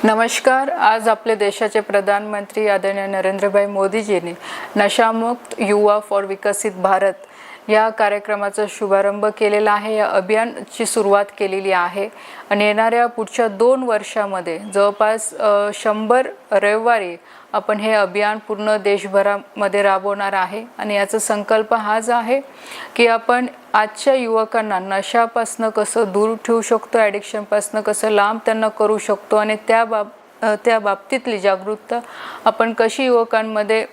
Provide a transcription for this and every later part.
नमस्कार। आज आपले देशाचे प्रधानमंत्री आदरणीय नरेंद्रभाई मोदीजींनी नशामुक्त युवा फॉर विकसित भारत या कार्यक्रमाचा शुभारंभ केलेला आहे। या अभियानाची सुरुवात केलेली आहे आणि येणाऱ्या पुढच्या 2 वर्षांमध्ये जवळपास 100 रविवारी आपण हे अभियान पूर्ण देशभरामध्ये राबवणार आहे आणि याचा संकल्प हाच आहे की आपण आजच्या युवकांना नशापासून कसं दूर ठेवू शकतो, ॲडिक्शनपासून कसं लांब त्यांना करू शकतो आणि त्या बाबतीतली जागरूकता आपण कशी युवकांमध्ये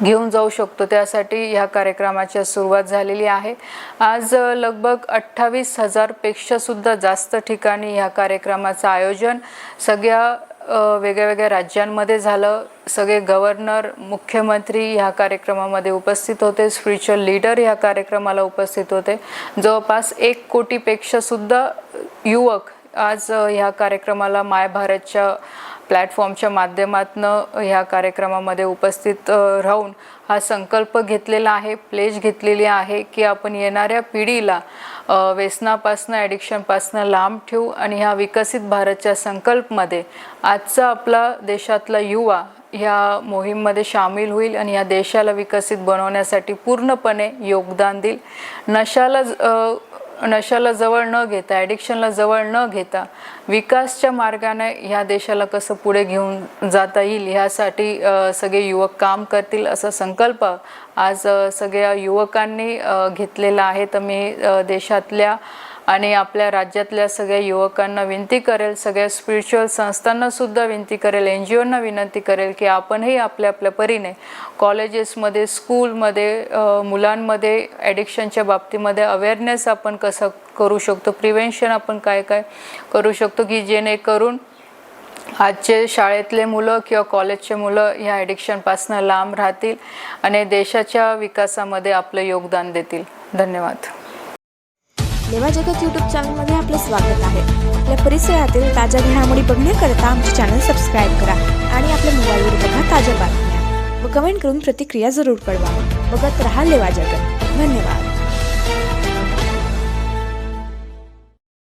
घेऊन जाऊ शकतो, त्यासाठी ह्या कार्यक्रमाची सुरुवात झालेली आहे। आज लगभग 28,000 पेक्षा सुद्धा जास्त ठिकाणी ह्या कार्यक्रमाचं आयोजन सगळ्या वेगवेगळ्या राज्यांमध्ये झालं। सगळे गव्हर्नर, मुख्यमंत्री ह्या कार्यक्रमामध्ये उपस्थित होते, स्पिरिच्युअल लीडर ह्या कार्यक्रमाला उपस्थित होते। जवळपास 1 कोटीपेक्षा सुद्धा युवक आज ह्या कार्यक्रमाला माय भारतच्या प्लॅटफॉर्मच्या माध्यमातून ह्या कार्यक्रमामध्ये उपस्थित राहून हा संकल्प घेतलेला आहे, प्लेज घेतलेली आहे की आपण येणाऱ्या पिढीला व्यसनापासून, ॲडिक्शनपासून लांब ठेवू आणि ह्या विकसित भारतच्या संकल्पमध्ये आजचा आपला देशातला युवा ह्या मोहीममध्ये सामील होईल आणि ह्या देशाला विकसित बनवण्यासाठी पूर्णपणे योगदान देईल। नशाला जवळ न घेता, ॲडिक्शनला जवळ न घेता विकासच्या मार्गाने ह्या देशाला कसं पुढे घेऊन जाता येईल ह्यासाठी सगळे युवक काम करतील असा संकल्प आज सगळ्या युवकांनी घेतलेला आहे। तर मी देशातल्या आणि आपल्या राज्यातल्या सगळ्या युवकांना विनंती करेल, सगळ्या स्पिरिच्युअल संस्थांना सुद्धा विनंती करेल, NGOंना विनंती करेल की आपणही आपल्या परीने कॉलेजेसमध्ये, स्कूलमध्ये मुलांमध्ये ॲडिक्शनच्या बाबतीमध्ये अवेअरनेस आपण कसं करू शकतो, प्रिव्हेन्शन आपण काय करू शकतो की जेणेकरून आजचे शाळेतले मुलं किंवा कॉलेजचे मुलं ह्या ॲडिक्शनपासून लांब राहतील आणि देशाच्या विकासामध्ये आपलं योगदान देतील। धन्यवाद। लेवा जगत यूट्यूब चॅनलमध्ये आपले स्वागत आहे। आपल्या परिसरातील ताज्या घडामोडी बघण्याकरता आमचे चॅनल सबस्क्राईब करा आणि आपल्या मोबाईलवर बघा ताज्या बातम्या व कमेंट करून प्रतिक्रिया जरूर कळवा। बघत रहा लेवा जगत। धन्यवाद।